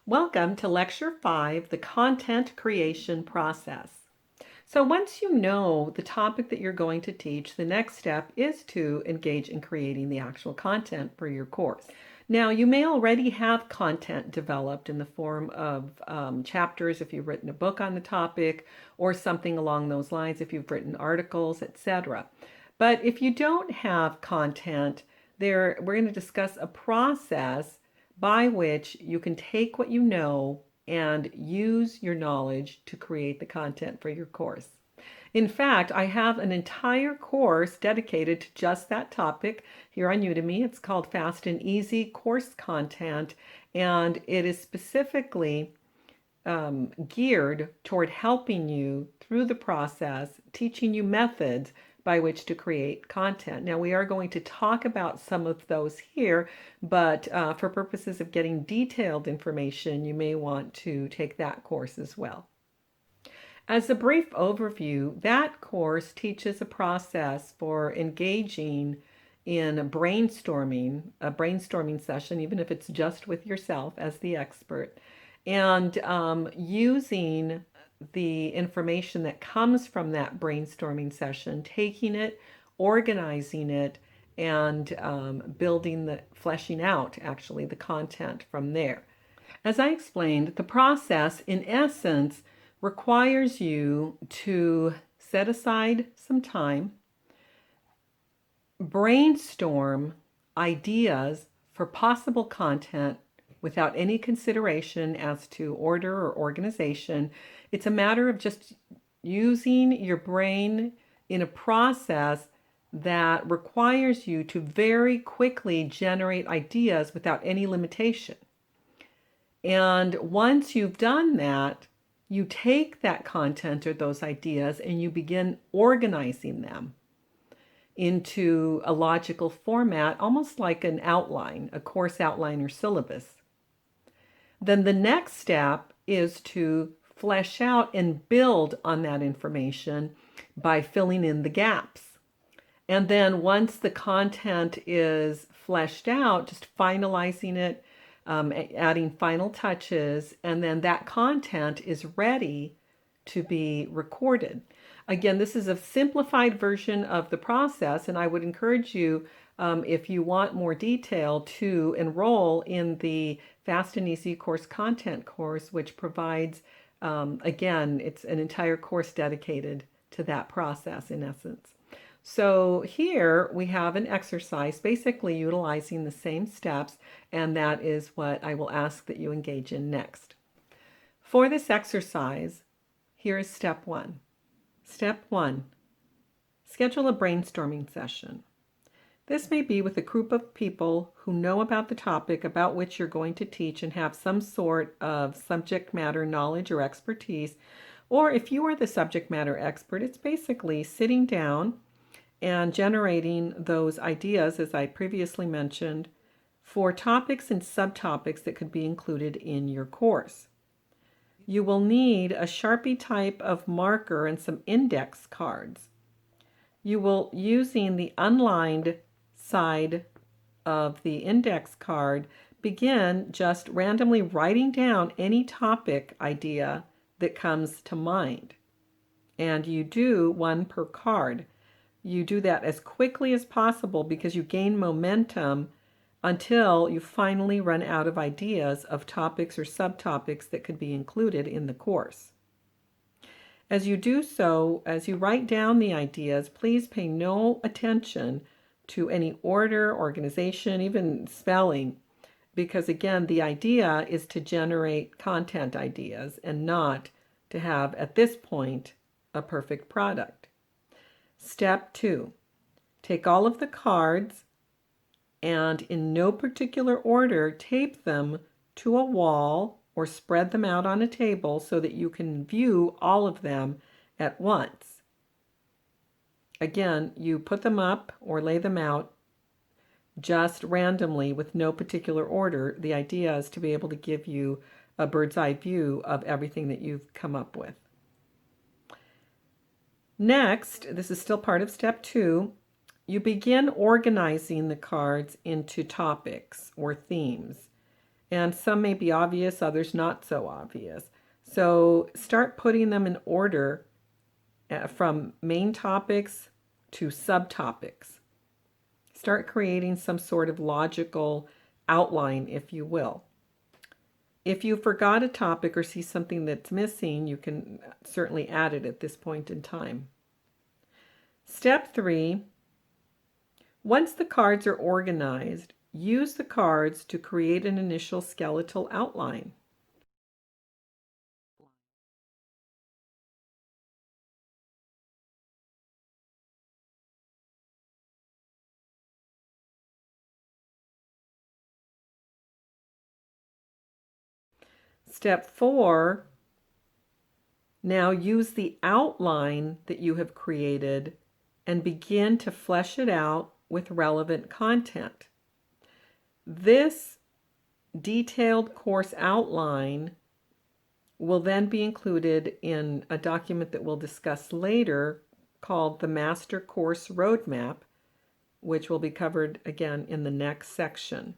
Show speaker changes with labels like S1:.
S1: Welcome to Lecture 5, the Content Creation Process. So once you know the topic that you're going to teach, the next step is to engage in creating the actual content for your course. Now, you may already have content developed in the form of chapters if you've written a book on the topic, or something along those lines if you've written articles, etc. But if you don't have content, we're going to discuss a process by which you can take what you know and use your knowledge to create the content for your course. In fact, I have an entire course dedicated to just that topic here on Udemy. It's called Fast and Easy Course Content, and it is specifically geared toward helping you through the process, teaching you methods by which to create content. Now, we are going to talk about some of those here, but for purposes of getting detailed information, you may want to take that course as well. As a brief overview, that course teaches a process for engaging in a brainstorming session, even if it's just with yourself as the expert, and using the information that comes from that brainstorming session, taking it, organizing it, and fleshing out actually the content from there. As I explained, the process in essence requires you to set aside some time, brainstorm ideas for possible content without any consideration as to order or organization. It's a matter of just using your brain in a process that requires you to very quickly generate ideas without any limitation. And once you've done that, you take that content or those ideas and you begin organizing them into a logical format, almost like an outline, a course outline or syllabus. Then the next step is to flesh out and build on that information by filling in the gaps. And then once the content is fleshed out, just finalizing it, adding final touches, and then that content is ready to be recorded. Again, this is a simplified version of the process, and I would encourage you, if you want more detail, to enroll in the Fast and Easy Course Content course, which provides, again, it's an entire course dedicated to that process in essence. So here we have an exercise basically utilizing the same steps, and that is what I will ask that you engage in next. For this exercise, here is step 1. Step 1, schedule a brainstorming session. This may be with a group of people who know about the topic about which you're going to teach and have some sort of subject matter knowledge or expertise. Or if you are the subject matter expert, it's basically sitting down and generating those ideas, as I previously mentioned, for topics and subtopics that could be included in your course. You will need a Sharpie type of marker and some index cards. You will, using the unlined side of the index card, begin just randomly writing down any topic idea that comes to mind. And you do one per card. You do that as quickly as possible because you gain momentum until you finally run out of ideas of topics or subtopics that could be included in the course. As you do so, as you write down the ideas, please pay no attention to any order, organization, even spelling, because again, the idea is to generate content ideas and not to have, at this point, a perfect product. Step 2, take all of the cards and in no particular order, tape them to a wall or spread them out on a table so that you can view all of them at once. Again, you put them up or lay them out just randomly with no particular order. The idea is to be able to give you a bird's eye view of everything that you've come up with. Next, this is still part of step 2, you begin organizing the cards into topics or themes. And some may be obvious, others not so obvious. So start putting them in order from main topics to subtopics. Start creating some sort of logical outline, if you will. If you forgot a topic or see something that's missing, you can certainly add it at this point in time. Step 3, once the cards are organized, use the cards to create an initial skeletal outline. Step 4, now use the outline that you have created and begin to flesh it out with relevant content. This detailed course outline will then be included in a document that we'll discuss later called the Master Course Roadmap, which will be covered again in the next section.